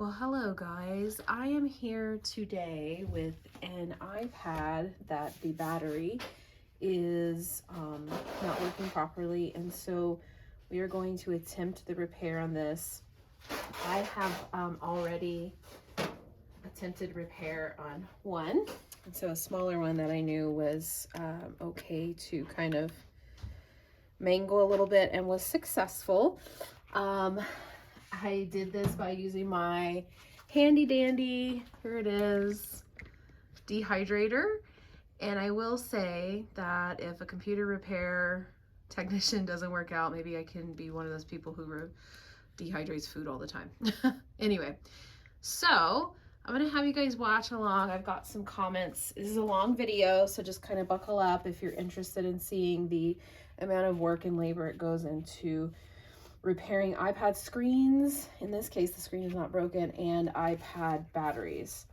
Well, hello guys. I am here today with an iPad that the battery is not working properly, and so we are going to attempt the repair on this. I have already attempted repair on one, and so a smaller one that I knew was okay to kind of mangle a little bit and was successful. I did this by using my handy dandy, here it is, dehydrator. And I will say that if a computer repair technician doesn't work out, maybe I can be one of those people who dehydrates food all the time. Anyway, so I'm gonna have you guys watch along. I've got some comments. This is a long video, so just kind of buckle up if you're interested in seeing the amount of work and labor it goes into repairing iPad screens. In this case, the screen is not broken, and iPad batteries.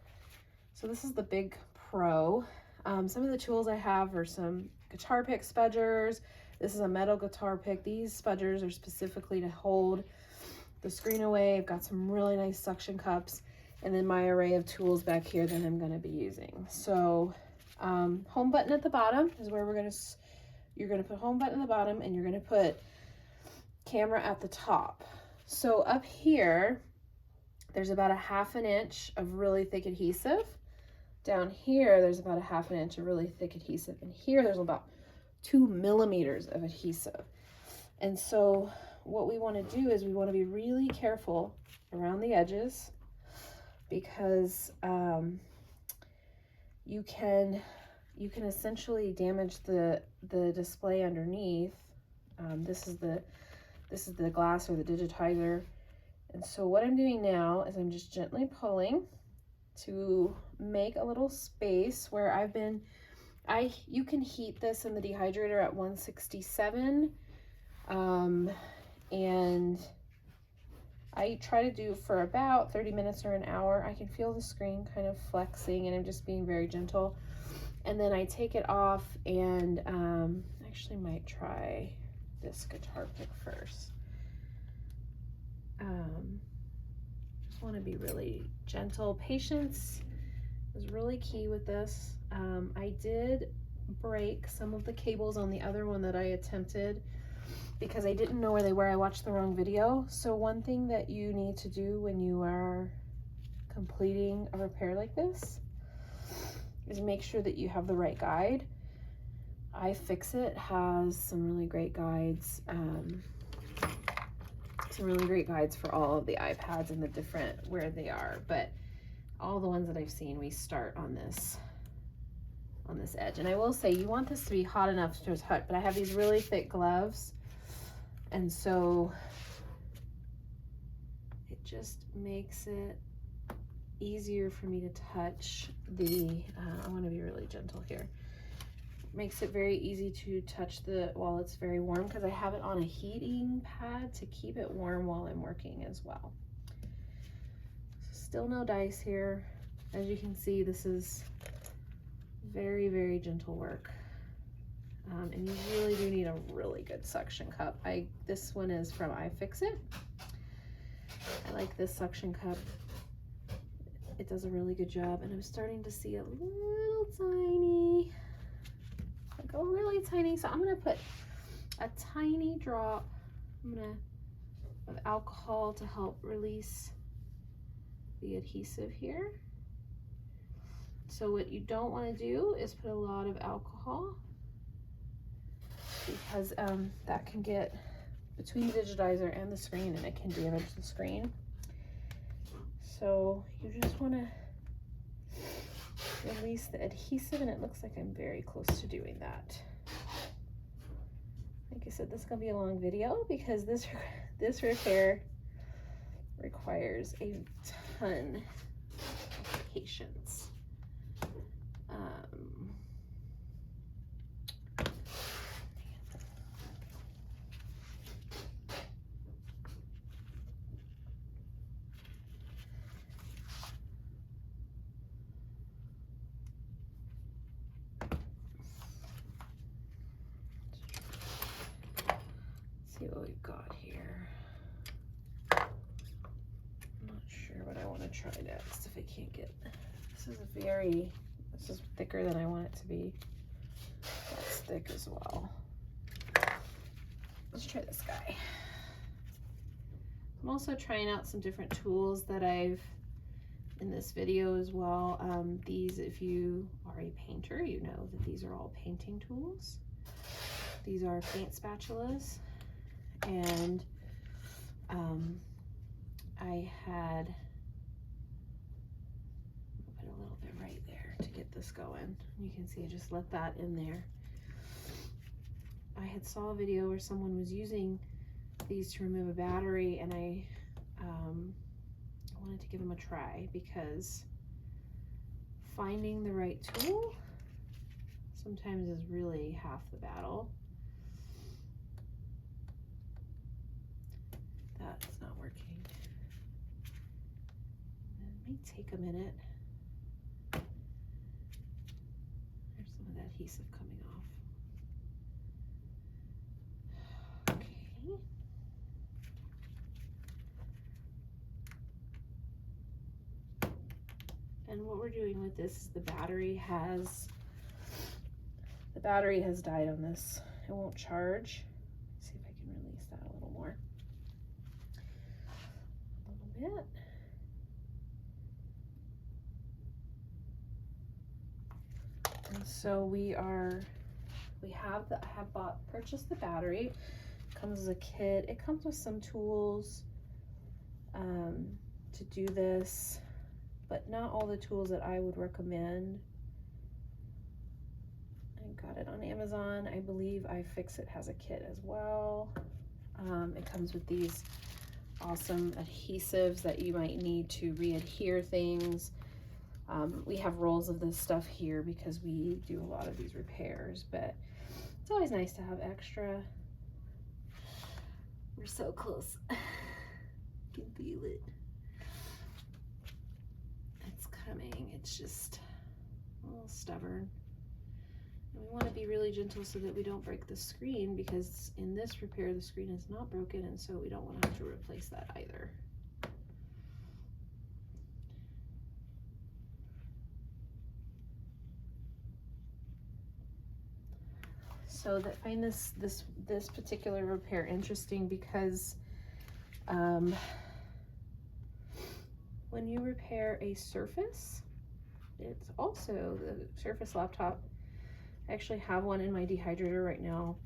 So this is the Big Pro. Some of the tools I have are some guitar pick spudgers. This is a metal guitar pick. These spudgers are specifically to hold the screen away. I've got some really nice suction cups, and then my array of tools back here that I'm going to be using. So home button at the bottom is where you're going to put home button at the bottom, and you're going to put camera at the top. So up here, there's about a 1/2 inch of really thick adhesive. Down here, there's about a 1/2 inch of really thick adhesive. And here, there's about 2 millimeters of adhesive. And so what we want to do is we want to be really careful around the edges, because you can essentially damage the display underneath. This is the glass or the digitizer. And so what I'm doing now is I'm just gently pulling to make a little space where you can heat this in the dehydrator at 167. And I try to do for about 30 minutes or an hour. I can feel the screen kind of flexing, and I'm just being very gentle. And then I take it off, and actually might try this guitar pick first. Just want to be really gentle. Patience is really key with this. I did break some of the cables on the other one that I attempted because I didn't know where they were. I watched the wrong video. So one thing that you need to do when you are completing a repair like this is make sure that you have the right guide. iFixit has some really great guides, for all of the iPads and the different where they are, but all the ones that I've seen, we start on this edge. And I will say, you want this to be hot enough to touch, but I have these really thick gloves, and so it just makes it easier for me to touch the, I want to be really gentle here. Makes it very easy to touch while it's very warm, because I have it on a heating pad to keep it warm while I'm working as well. Still no dice here. As you can see, this is very, very gentle work. And you really do need a really good suction cup. This one is from iFixit. I like this suction cup. It does a really good job, and I'm starting to see a little tiny, like a really tiny, so I'm gonna put a tiny drop of alcohol to help release the adhesive here. So what you don't want to do is put a lot of alcohol, because that can get between the digitizer and the screen, and it can damage the screen. So you just want to release the adhesive, and it looks like I'm very close to doing that. Like I said, this is gonna be a long video because this repair requires a ton of patience. See what we've got here. I'm not sure what I want to try next if I can't get, this is thicker than I want it to be. That's thick as well. Let's try this guy. I'm also trying out some different tools that I've in this video as well. These, if you are a painter, you know that these are all painting tools. These are paint spatulas, and I had put a little bit right there to get this going. You can see I just let that in there. I had saw a video where someone was using these to remove a battery, and I wanted to give them a try because finding the right tool sometimes is really half the battle. That's not working. It may take a minute. There's some of the adhesive coming off. Okay. And what we're doing with this is the battery has died on this. It won't charge. Let's see if I can release that a little more. A little bit. And so purchased the battery. It comes as a kit. It comes with some tools to do this, but not all the tools that I would recommend. I got it on Amazon. I believe iFixit has a kit as well. It comes with these awesome adhesives that you might need to re-adhere things. We have rolls of this stuff here because we do a lot of these repairs, but it's always nice to have extra. We're so close. I can feel it. It's coming. It's just a little stubborn. And we want to be really gentle so that we don't break the screen, because in this repair the screen is not broken, and so we don't want to have to replace that either. So I find this particular repair interesting because when you repair a Surface, it's also the Surface laptop. I actually have one in my dehydrator right now.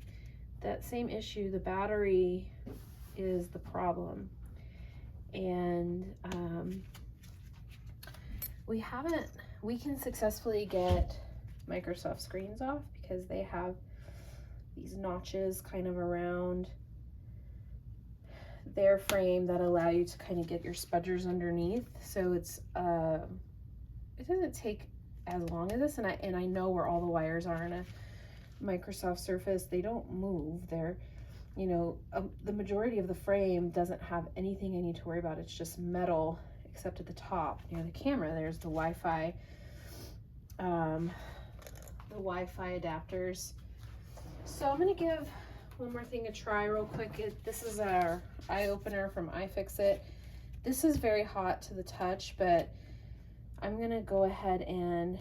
That same issue, the battery is the problem. And we can successfully get Microsoft screens off because they have these notches kind of around their frame that allow you to kind of get your spudgers underneath. So it's it doesn't take as long as this, and I know where all the wires are in a Microsoft Surface. They don't move. They're, you know, the majority of the frame doesn't have anything I need to worry about. It's just metal, except at the top near the camera. There's the Wi-Fi adapters. So I'm gonna give one more thing a try real quick. This is our eye opener from iFixit. This is very hot to the touch, but I'm gonna go ahead and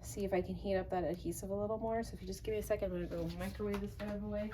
see if I can heat up that adhesive a little more. So if you just give me a second, I'm gonna go microwave this out of the way.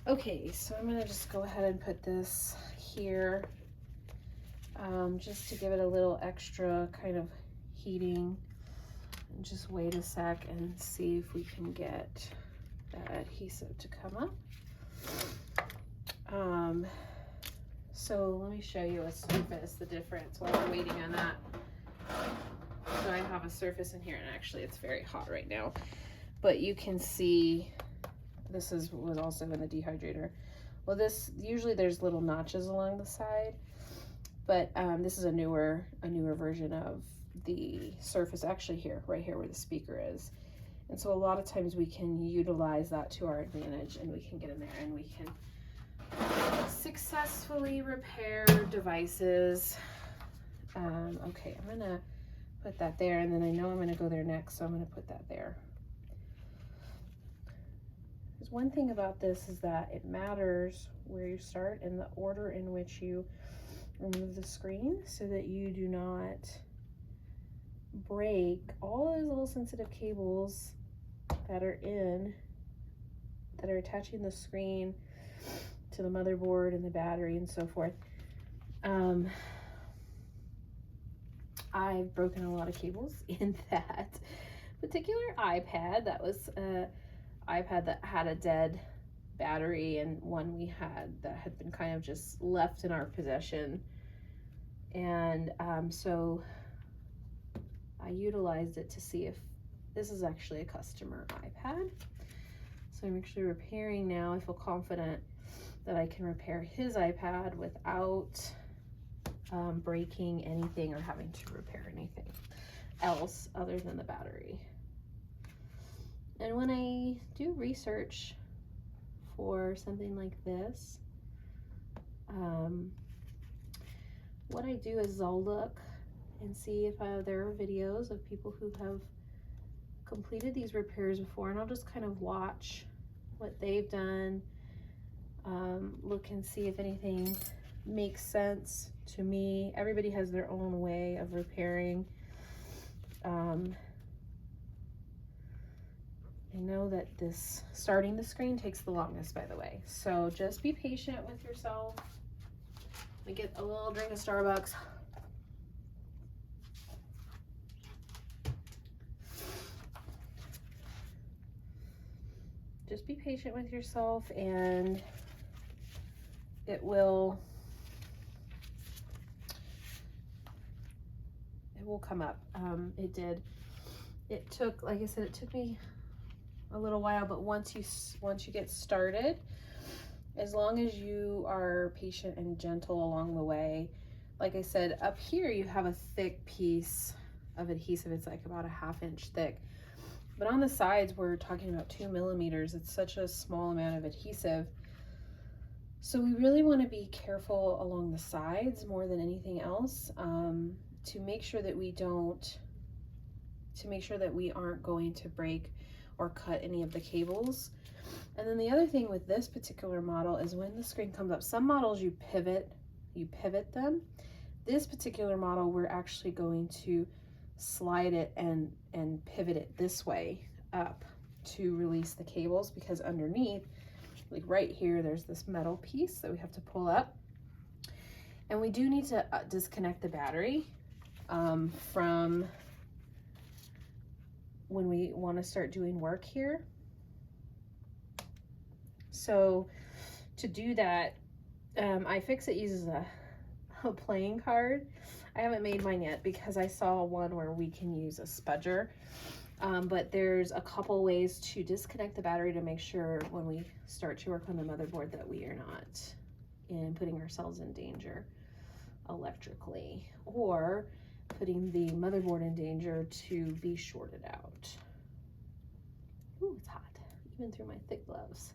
Okay, so I'm gonna just go ahead and put this here just to give it a little extra kind of heating. And just wait a sec and see if we can get that adhesive to come up. So let me show you a surface, the difference while we're waiting on that. So I have a surface in here, and actually it's very hot right now, but you can see this was also in the dehydrator. Well, this, usually there's little notches along the side, but this is a newer version of the surface, actually here, right here where the speaker is. And so a lot of times we can utilize that to our advantage, and we can get in there and we can successfully repair devices. Okay, I'm gonna put that there, and then I know I'm gonna go there next, so I'm gonna put that there. There's one thing about this is that it matters where you start and the order in which you remove the screen, so that you do not break all those little sensitive cables that are attaching the screen to the motherboard and the battery and so forth. I've broken a lot of cables in that particular iPad. That was an iPad that had a dead battery, and one we had that had been kind of just left in our possession. And so I utilized it to see if this is actually a customer iPad. So I'm actually repairing now. I feel confident that I can repair his iPad without breaking anything or having to repair anything else other than the battery. And when I do research for something like this, what I do is I'll look and see if there are videos of people who have completed these repairs before, and I'll just kind of watch what they've done, look and see if anything makes sense to me. Everybody has their own way of repairing. I know that starting the screen takes the longest, by the way, so just be patient with yourself. Let me get a little drink of Starbucks. Just be patient with yourself, and it will come up. It did. It took, like I said, it took me a little while, but once you get started, as long as you are patient and gentle along the way, like I said, up here you have a thick piece of adhesive. It's like about a 1/2 inch thick. But on the sides, we're talking about 2 millimeters. It's such a small amount of adhesive. So we really want to be careful along the sides more than anything else, to make sure that we aren't going to break or cut any of the cables. And then the other thing with this particular model is when the screen comes up, some models you pivot them. This particular model, we're actually going to slide it and pivot it this way up to release the cables, because underneath, like right here, there's this metal piece that we have to pull up, and we do need to disconnect the battery from when we want to start doing work here. So to do that, iFixit uses a playing card. I haven't made mine yet because I saw one where we can use a spudger, but there's a couple ways to disconnect the battery to make sure when we start to work on the motherboard that we are not putting ourselves in danger electrically, or putting the motherboard in danger to be shorted out. Ooh, it's hot, even through my thick gloves.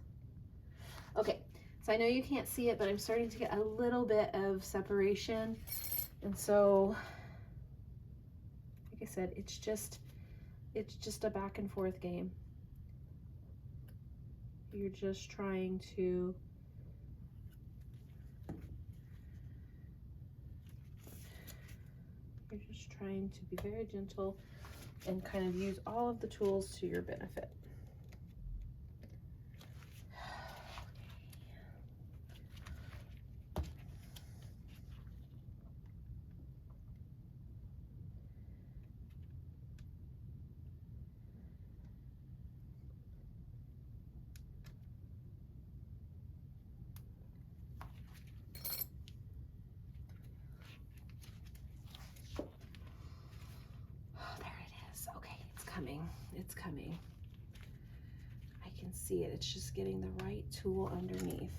Okay, so I know you can't see it, but I'm starting to get a little bit of separation. And so, like I said, it's just a back and forth game. You're just trying to be very gentle and kind of use all of the tools to your benefit. coming. It's coming. I can see it. It's just getting the right tool underneath.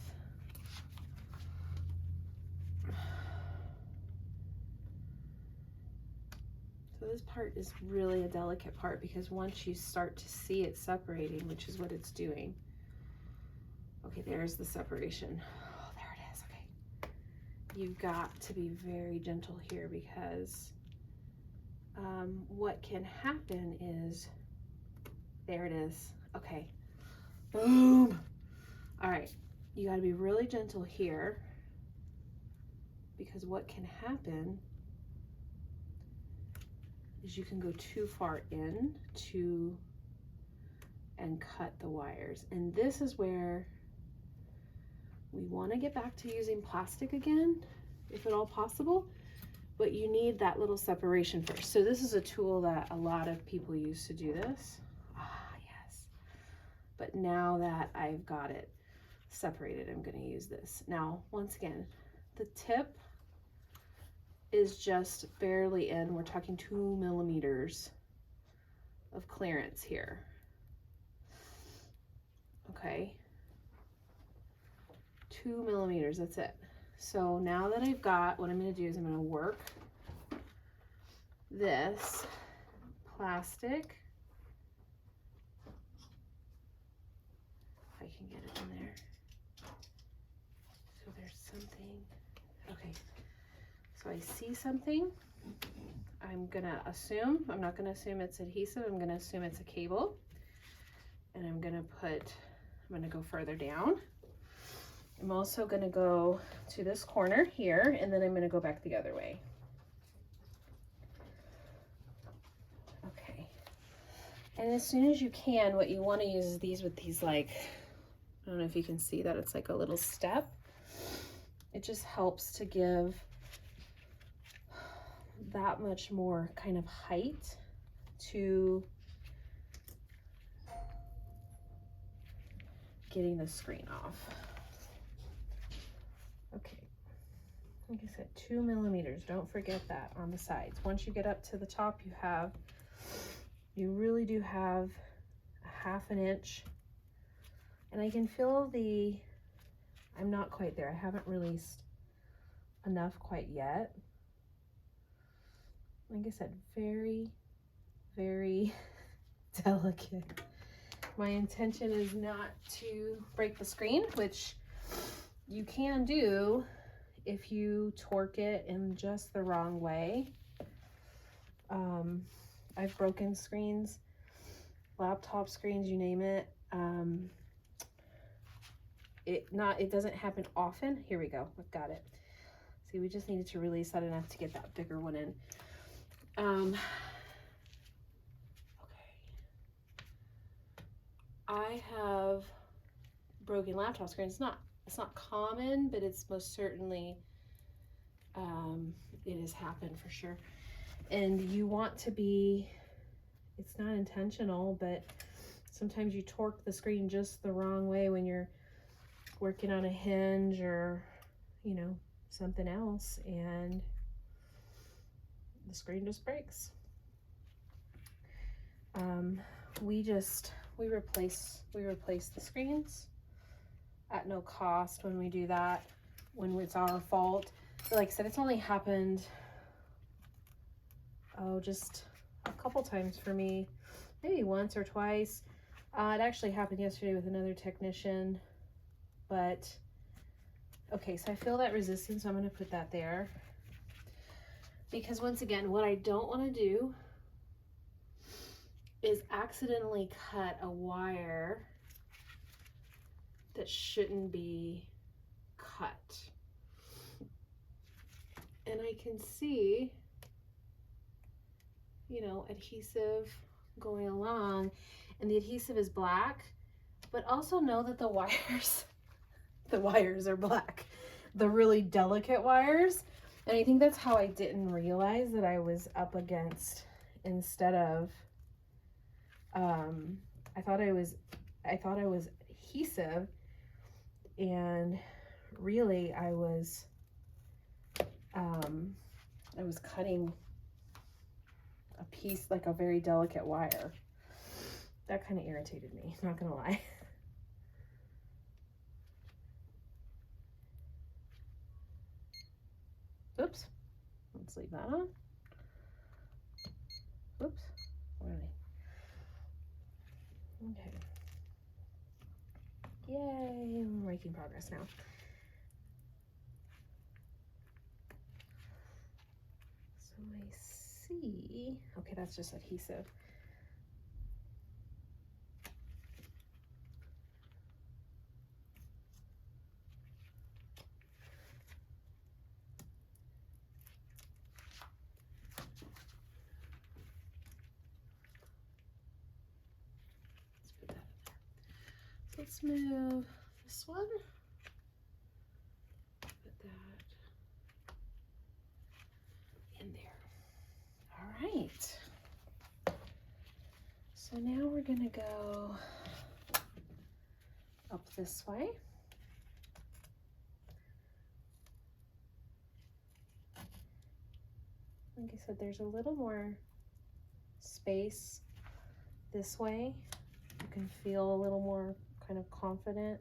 So this part is really a delicate part because once you start to see it separating, which is what it's doing. Okay, there's the separation. Oh, there it is. Okay. You've got to be very gentle here because what can happen is, there it is. Okay. Boom. All right. You got to be really gentle here because what can happen is you can go too far in and cut the wires. And this is where we want to get back to using plastic again, if at all possible, but you need that little separation first. So this is a tool that a lot of people use to do this. Ah, yes. But now that I've got it separated, I'm going to use this. Now, once again, the tip is just barely in. We're talking 2 millimeters of clearance here. Okay. 2 millimeters, that's it. So now that I've got, what I'm going to do is I'm going to work this plastic. If I can get it in there. So there's something. Okay. So I see something. I'm gonna assume, I'm not gonna assume it's adhesive, I'm gonna assume it's a cable. And I'm gonna go further down. I'm also gonna go to this corner here, and then I'm gonna go back the other way. Okay. And as soon as you can, what you wanna use is these with these, like, I don't know if you can see that, it's like a little step. It just helps to give that much more kind of height to getting the screen off. Okay, like I said, 2 millimeters, don't forget that on the sides. Once you get up to the top, you really do have a 1/2 inch, and I can feel I'm not quite there. I haven't released enough quite yet. Like I said, very, very delicate. My intention is not to break the screen, which you can do if you torque it in just the wrong way. I've broken screens, laptop screens, you name it. It doesn't happen often. Here we go, I've got it. See, we just needed to release that enough to get that bigger one in. Okay. I have broken laptop screens. It's not common, but it's most certainly, it has happened for sure. And you want to be, it's not intentional, but sometimes you torque the screen just the wrong way when you're working on a hinge or, you know, something else, and the screen just breaks. We replace the screens at no cost when we do that, when it's our fault. But like I said, it's only happened, just a couple times for me, maybe once or twice. It actually happened yesterday with another technician, but okay, so I feel that resistance, so I'm going to put that there. Because once again, what I don't want to do is accidentally cut a wire that shouldn't be cut. And I can see, you know, adhesive going along, and the adhesive is black, but also know that the wires are black, the really delicate wires. And I think that's how I didn't realize that I was up against, instead of, I thought I was adhesive, and really I was cutting a piece, like a very delicate wire. that kind of irritated me, not gonna lie. Oops, let's leave that on. Oops, where are they? Okay. Yay, we're making progress now. So I see, okay, that's just adhesive. Let's move this one. Put that in there. All right. So now we're gonna go up this way. Like I said, there's a little more space this way. You can feel a little more kind of confident.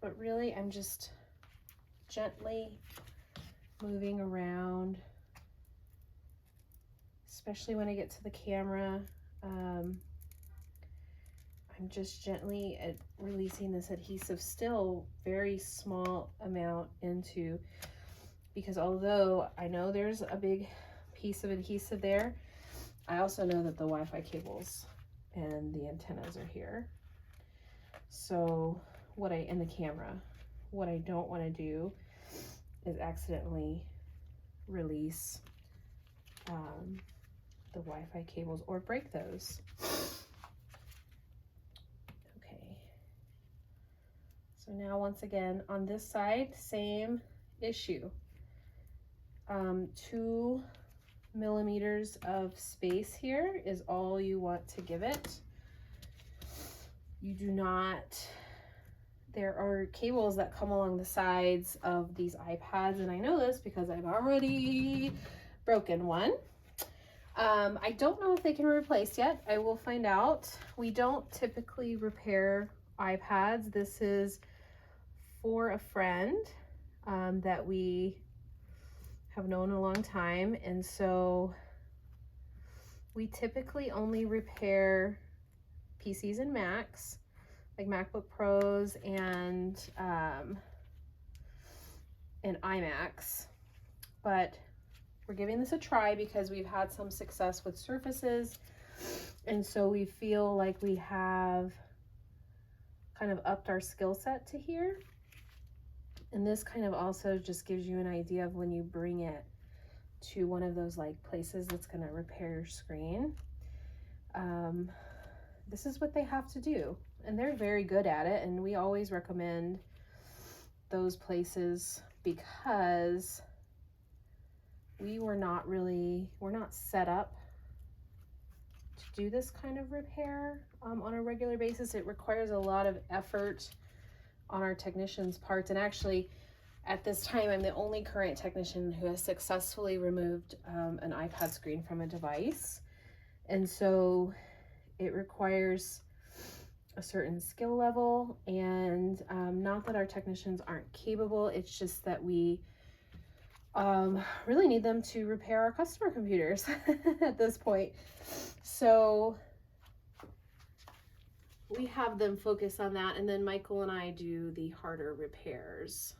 But really, I'm just gently moving around, especially when I get to the camera. I'm just gently releasing this adhesive, still very small amount into, because although I know there's a big piece of adhesive there, I also know that the Wi-Fi cables and the antennas are here. So and the camera, what I don't want to do is accidentally release the Wi-Fi cables or break those. Okay. So now once again, on this side, same issue. 2 millimeters of space here is all you want to give it. You do not, there are cables that come along the sides of these iPads, and I know this because I've already broken one. I don't know if they can be replaced yet. I will find out. We don't typically repair iPads. This is for a friend that we have known a long time, and so we typically only repair PCs and Macs, like MacBook Pros and iMacs, but we're giving this a try because we've had some success with Surfaces, and so we feel like we have kind of upped our skill set to here. And this kind of also just gives you an idea of when you bring it to one of those like places that's going to repair your screen. This is what they have to do, and they're very good at it, and we always recommend those places because we're not set up to do this kind of repair on a regular basis. It requires a lot of effort on our technicians' parts, and actually at this time I'm the only current technician who has successfully removed an iPad screen from a device, and so it requires a certain skill level, and not that our technicians aren't capable, it's just that we really need them to repair our customer computers at this point. So we have them focus on that, and then Michael and I do the harder repairs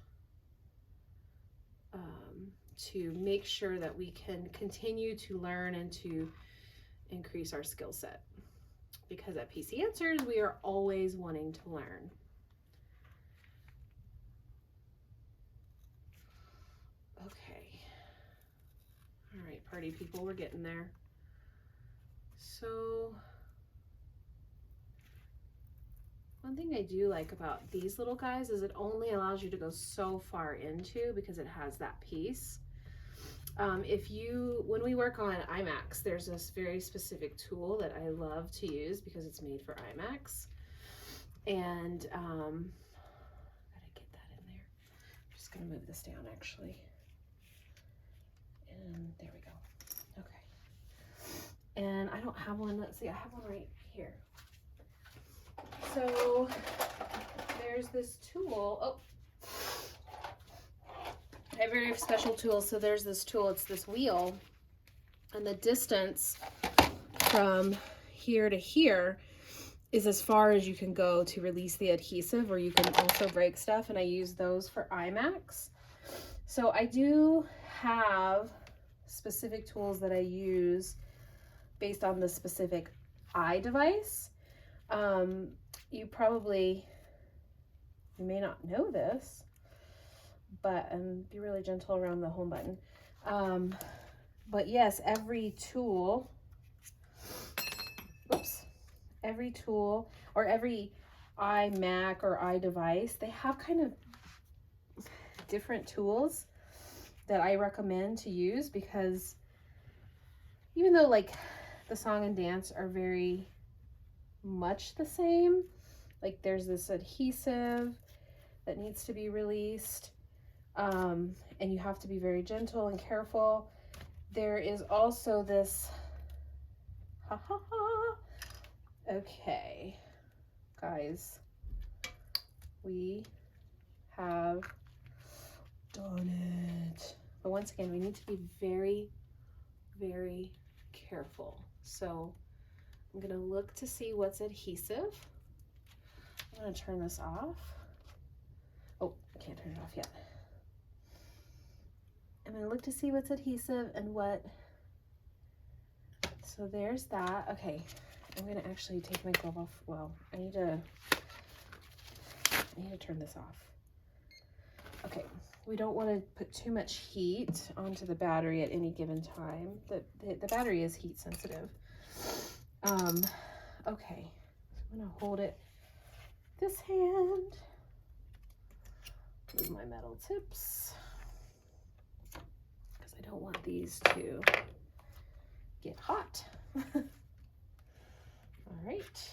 to make sure that we can continue to learn and to increase our skill set. Because at PC Answers, we are always wanting to learn. Okay. All right, party people, we're getting there. So one thing I do like about these little guys is it only allows you to go so far into because it has that piece. When we work on iMacs, there's this very specific tool that I love to use because it's made for iMacs. And gotta get that in there. I'm just gonna move this down actually. And there we go. don't have one. Let's see, I have one right here. So there's this tool. Oh, I have very special tools. So there's this tool, it's this wheel, and the distance from here to here is as far as you can go to release the adhesive, or you can also break stuff, and I use those for IMAX. So I do have specific tools that I use based on the specific eye device. You may not know this, but be really gentle around the home button. But yes, every tool or every iMac or iDevice, they have kind of different tools that I recommend to use, because even though like the song and dance are very much the same, like there's this adhesive that needs to be released, and you have to be very gentle and careful. There is also this, okay, guys, we have done it. But once again, we need to be very, very careful. So I'm gonna look to see what's adhesive. I'm gonna turn this off. Oh, I can't turn it off yet. I'm gonna look to see what's adhesive and what. So there's that. Okay, I'm gonna actually take my glove off. Well, I need to turn this off. Okay, we don't want to put too much heat onto the battery at any given time. The battery is heat sensitive. Okay, I'm gonna hold it this hand. Move my metal tips, because I don't want these to get hot. All right,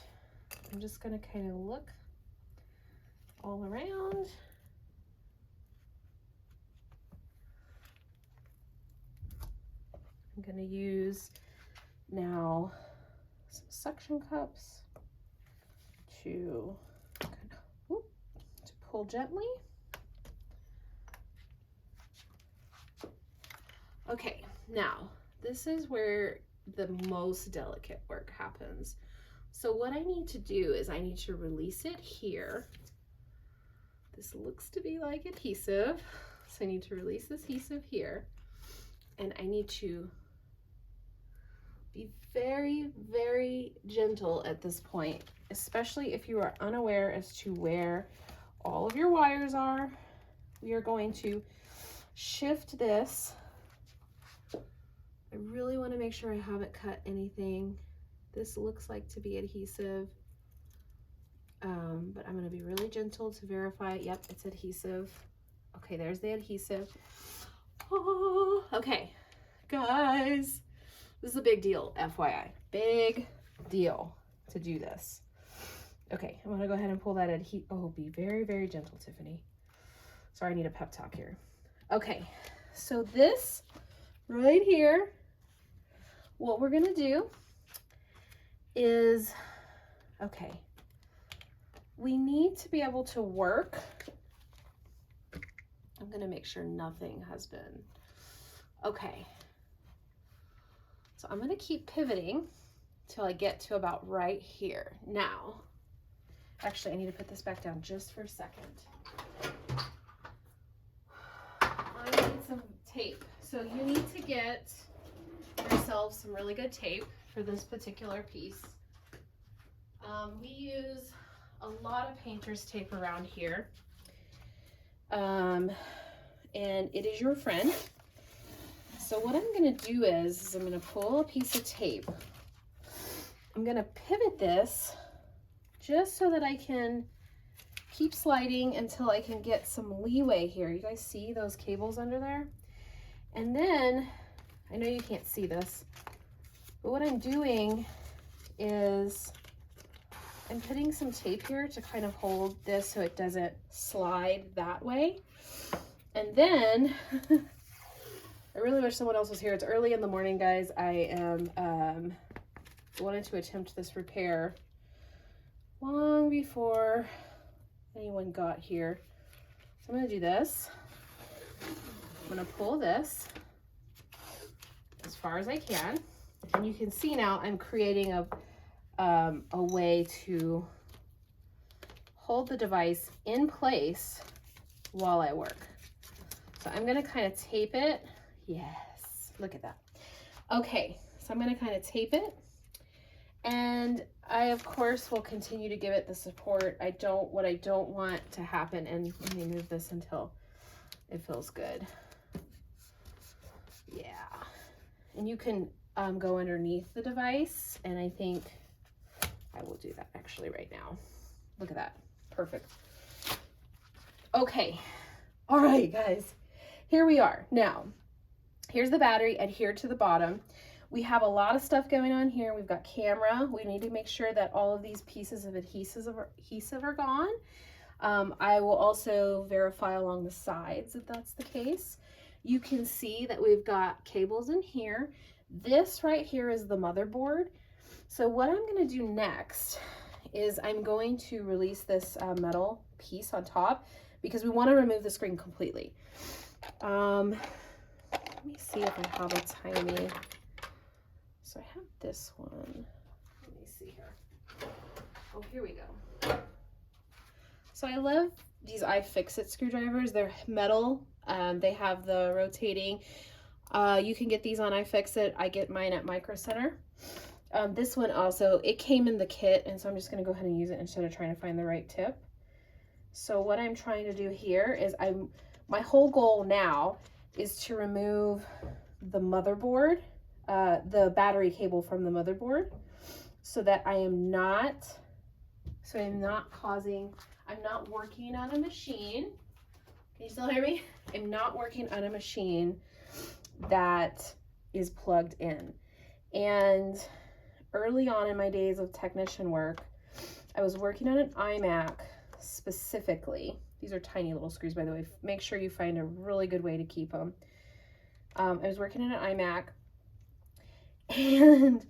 I'm just gonna kind of look all around. I'm gonna use now some suction cups to pull gently. Okay, now this is where the most delicate work happens. So what I need to do is I need to release it here. This looks to be like adhesive, so I need to release this adhesive here, and I need to be very, very gentle at this point, especially if you are unaware as to where all of your wires are. We are going to shift this. I really want to make sure I haven't cut anything. This looks like to be adhesive, but I'm going to be really gentle to verify. Yep, it's adhesive. Okay, there's the adhesive. Oh, okay, guys, this is a big deal, FYI. Big deal to do this. Okay, I'm gonna go ahead and pull that adhesive. Oh, be very, very gentle, Tiffany. Sorry, I need a pep talk here. Okay, so this right here, what we're gonna do is, okay, we need to be able to work. I'm gonna make sure nothing has been, okay. So I'm gonna keep pivoting till I get to about right here. Now, actually I need to put this back down just for a second. I need some tape. So you need to get yourself some really good tape for this particular piece. We use a lot of painter's tape around here. And it is your friend. So what I'm going to do is I'm going to pull a piece of tape. I'm going to pivot this just so that I can keep sliding until I can get some leeway here. You guys see those cables under there? And then, I know you can't see this, but what I'm doing is I'm putting some tape here to kind of hold this so it doesn't slide that way. And then, I really wish someone else was here. It's early in the morning, guys. I am wanted to attempt this repair long before anyone got here. So I'm going to do this. I'm going to pull this as far as I can. And you can see now I'm creating a way to hold the device in place while I work. So I'm going to kind of tape it. Yes, look at that. Okay, so I'm going to kind of tape it. And I, of course, will continue to give it the support. What I don't want to happen, and let me move this until it feels good. Yeah. And you can go underneath the device, and I think I will do that actually right now. Look at that. Perfect. Okay. All right, guys. Here we are. Now, here's the battery adhered to the bottom. We have a lot of stuff going on here. We've got camera. We need to make sure that all of these pieces of adhesive are gone. I will also verify along the sides that that's the case. You can see that we've got cables in here. This right here is the motherboard. So what I'm going to do next is I'm going to release this metal piece on top because we want to remove the screen completely. Let me see if I have a tiny... So I have this one. Let me see here. Oh, here we go. So I love these iFixit screwdrivers. They're metal. They have the rotating. You can get these on iFixit. I get mine at Micro Center. This one also, it came in the kit, and so I'm just going to go ahead and use it instead of trying to find the right tip. So what I'm trying to do here is my whole goal now is to remove the motherboard, the battery cable from the motherboard, so that I'm not working on a machine. Can you still hear me? I'm not working on a machine that is plugged in. And early on in my days of technician work, I was working on an iMac specifically. These are tiny little screws, by the way. Make sure you find a really good way to keep them. I was working on an iMac, and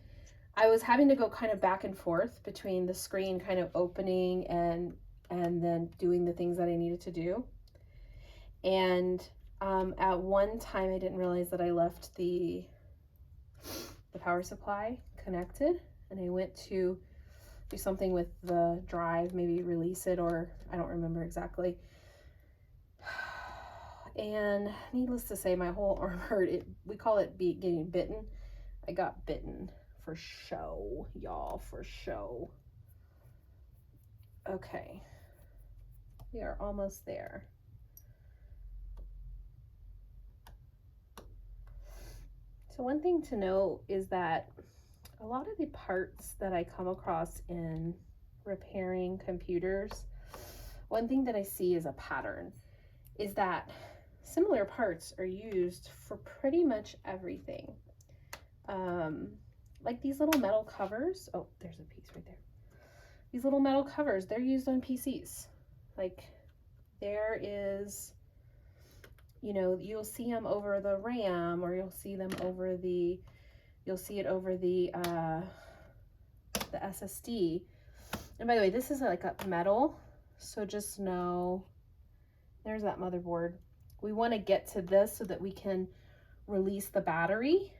I was having to go kind of back and forth between the screen kind of opening and then doing the things that I needed to do. And at one time I didn't realize that I left the power supply connected, and I went to do something with the drive, maybe release it, or I don't remember exactly. And needless to say, my whole arm hurt. We call it getting bitten. I got bitten for show, y'all, for show. Okay, we are almost there. So one thing to note is that a lot of the parts that I come across in repairing computers, one thing that I see is a pattern, is that similar parts are used for pretty much everything. Like these little metal covers. Oh, there's a piece right there. These little metal covers, they're used on PCs. Like there is, you know, you'll see them over the RAM, or you'll see them over the, you'll see it over the SSD. And by the way, this is like a metal, so just know, there's that motherboard. We want to get to this so that we can release the battery.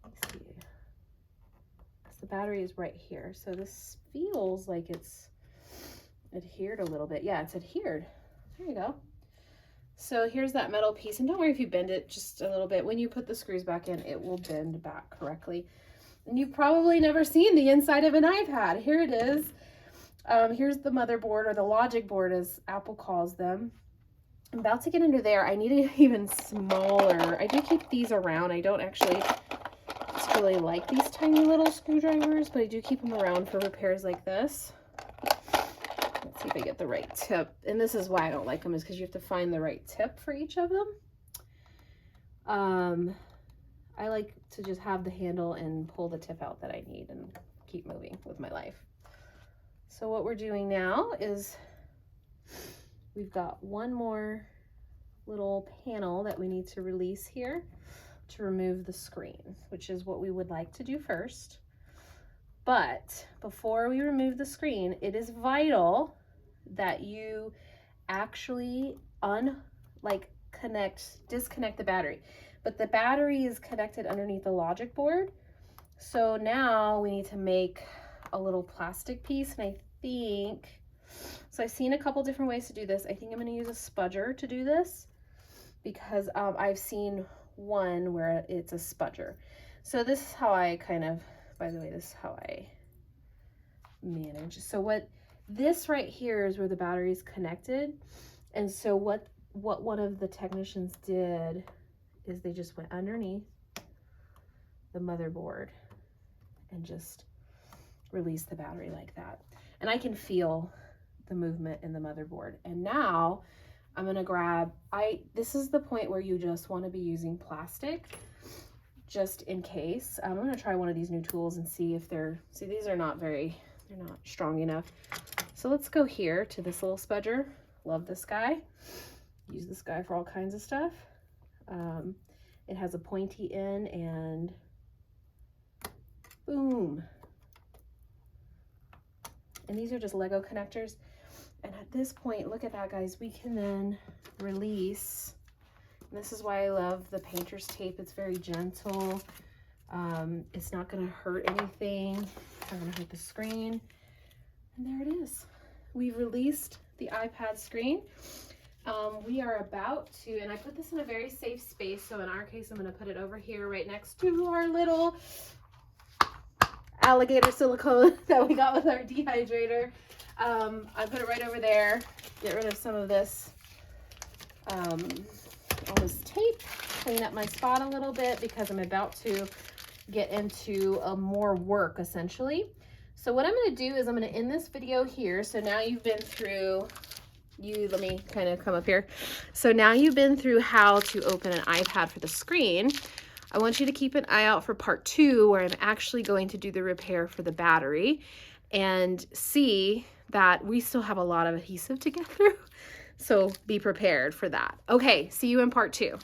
Let's see. The battery is right here, so this feels like it's adhered a little bit. Yeah, it's adhered. There you go. So here's that metal piece, and don't worry if you bend it just a little bit. When you put the screws back in, it will bend back correctly. And you've probably never seen the inside of an iPad. Here it is. Here's the motherboard, or the logic board as Apple calls them. I'm about to get under there. I need it even smaller. I do keep these around. I don't actually really like these tiny little screwdrivers, but I do keep them around for repairs like this. Let's see if I get the right tip. And this is why I don't like them, is because you have to find the right tip for each of them. I like to just have the handle and pull the tip out that I need and keep moving with my life. So what we're doing now is we've got one more little panel that we need to release here. to remove the screen, which is what we would like to do first. But before we remove the screen, it is vital that you actually disconnect the battery. But the battery is connected underneath the logic board. So now we need to make a little plastic piece, and so I've seen a couple different ways to do this. I think I'm going to use a spudger to do this because I've seen one where it's a spudger. So this is how I by the way, this is how I manage. So this right here is where the battery is connected. And so what one of the technicians did is they just went underneath the motherboard and just released the battery like that. And I can feel the movement in the motherboard. And now I'm gonna grab, this is the point where you just wanna be using plastic, just in case. I'm gonna try one of these new tools and see if these are not they're not strong enough. So let's go here to this little spudger. Love this guy. Use this guy for all kinds of stuff. It has a pointy end and boom. And these are just Lego connectors. And at this point, look at that, guys, we can then release. And this is why I love the painter's tape. It's very gentle. It's not gonna hurt anything. It's not gonna hurt the screen. And there it is. We've released the iPad screen. We are about to, and I put this in a very safe space. So in our case, I'm gonna put it over here right next to our little alligator silicone that we got with our dehydrator. I put it right over there. Get rid of some of this, all this tape. Clean up my spot a little bit because I'm about to get into more work essentially. So what I'm going to do is I'm going to end this video here. So now you've been through, let me kind of come up here. So now you've been through how to open an iPad for the screen. I want you to keep an eye out for part 2, where I'm actually going to do the repair for the battery and see that we still have a lot of adhesive to get through. So be prepared for that. Okay, see you in part 2.